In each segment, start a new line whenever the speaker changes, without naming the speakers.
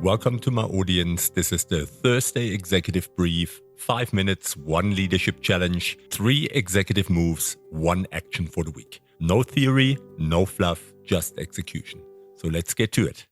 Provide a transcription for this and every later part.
Welcome to my audience. This is the Thursday Executive Brief. 5 minutes, 1 leadership challenge, 3 executive moves, 1 action for the week. No theory, no fluff, just execution. So let's get to it.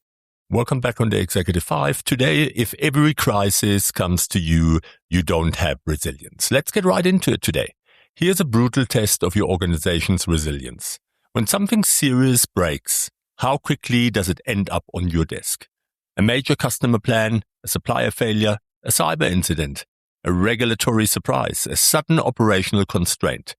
Welcome back on the Executive 5. Today, if every crisis comes to you, you don't have resilience. Let's get right into it today. Here's a brutal test of your organization's resilience. When something serious breaks, how quickly does it end up on your desk? A major customer plan, a supplier failure, a cyber incident, a regulatory surprise, a sudden operational constraint.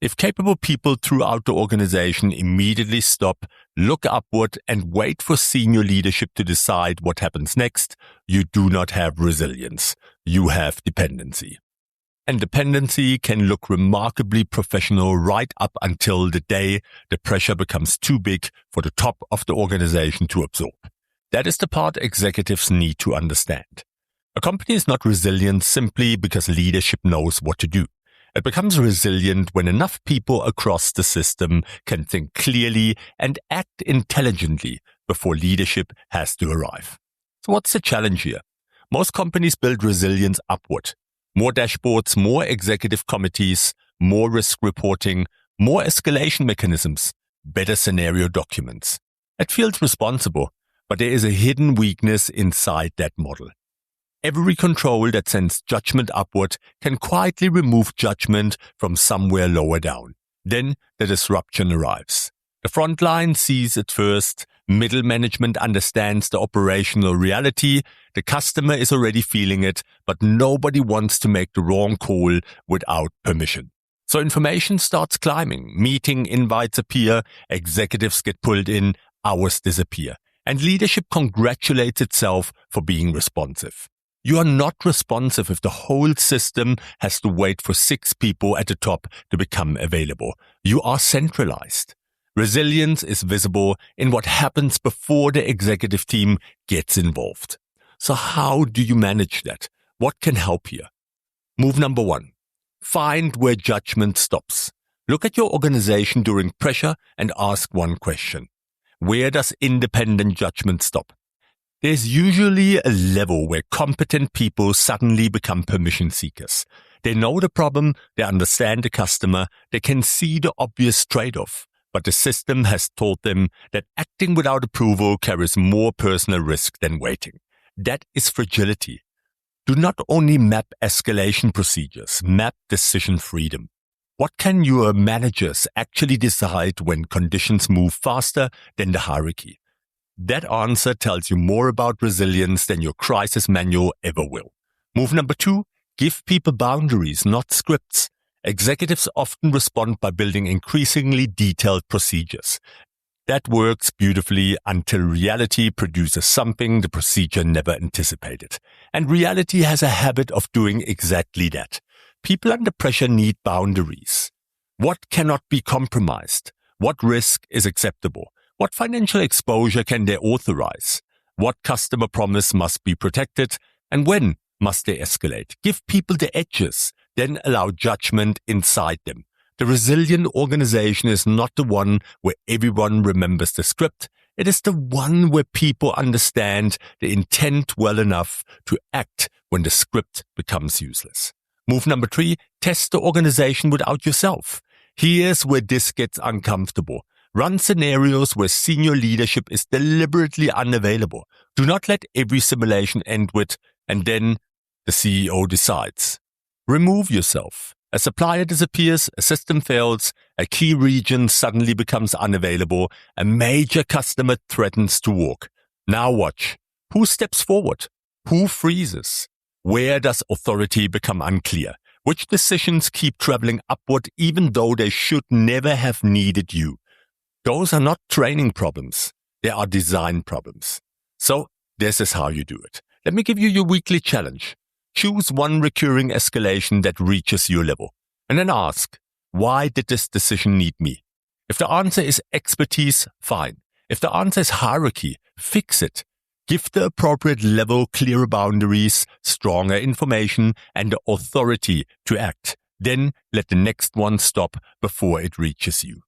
If capable people throughout the organization immediately stop, look upward, and wait for senior leadership to decide what happens next, you do not have resilience. You have dependency. And dependency can look remarkably professional right up until the day the pressure becomes too big for the top of the organization to absorb. That is the part executives need to understand. A company is not resilient simply because leadership knows what to do. It becomes resilient when enough people across the system can think clearly and act intelligently before leadership has to arrive. So what's the challenge here? Most companies build resilience upward. More dashboards, more executive committees, more risk reporting, more escalation mechanisms, better scenario documents. It feels responsible, but there is a hidden weakness inside that model. Every control that sends judgment upward can quietly remove judgment from somewhere lower down. Then the disruption arrives. The front line sees it first, middle management understands the operational reality, the customer is already feeling it, but nobody wants to make the wrong call without permission. So information starts climbing, meeting invites appear, executives get pulled in, hours disappear, and leadership congratulates itself for being responsive. You are not responsive if the whole system has to wait for 6 people at the top to become available. You are centralized. Resilience is visible in what happens before the executive team gets involved. So how do you manage that? What can help here? Move number 1. Find where judgment stops. Look at your organization during pressure and ask one question. Where does independent judgment stop? There's usually a level where competent people suddenly become permission seekers. They know the problem, they understand the customer, they can see the obvious trade-off, but the system has taught them that acting without approval carries more personal risk than waiting. That is fragility. Do not only map escalation procedures, map decision freedom. What can your managers actually decide when conditions move faster than the hierarchy? That answer tells you more about resilience than your crisis manual ever will. Move number 2, give people boundaries, not scripts. Executives often respond by building increasingly detailed procedures. That works beautifully until reality produces something the procedure never anticipated. And reality has a habit of doing exactly that. People under pressure need boundaries. What cannot be compromised? What risk is acceptable? What financial exposure can they authorize? What customer promise must be protected? And when must they escalate? Give people the edges, then allow judgment inside them. The resilient organization is not the one where everyone remembers the script. It is the one where people understand the intent well enough to act when the script becomes useless. Move number 3, test the organization without yourself. Here's where this gets uncomfortable. Run scenarios where senior leadership is deliberately unavailable. Do not let every simulation end with, and then the CEO decides. Remove yourself. A supplier disappears, a system fails, a key region suddenly becomes unavailable, a major customer threatens to walk. Now watch. Who steps forward? Who freezes? Where does authority become unclear? Which decisions keep traveling upward even though they should never have needed you? Those are not training problems. They are design problems. So this is how you do it. Let me give you your weekly challenge. Choose one recurring escalation that reaches your level. And then ask, why did this decision need me? If the answer is expertise, fine. If the answer is hierarchy, fix it. Give the appropriate level clearer boundaries, stronger information, and the authority to act. Then let the next one stop before it reaches you.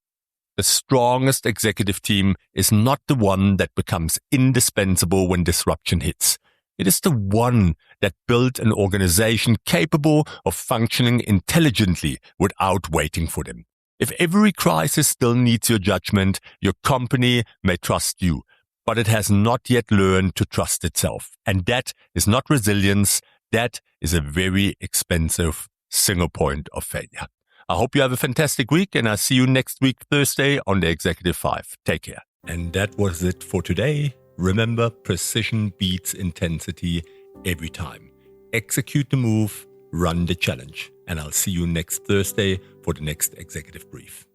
The strongest executive team is not the one that becomes indispensable when disruption hits. It is the one that built an organization capable of functioning intelligently without waiting for them. If every crisis still needs your judgment, your company may trust you, but it has not yet learned to trust itself. And that is not resilience. That is a very expensive single point of failure. I hope you have a fantastic week, and I'll see you next week, Thursday, on the Executive 5. Take care. And that was it for today. Remember, precision beats intensity every time. Execute the move, run the challenge. And I'll see you next Thursday for the next Executive Brief.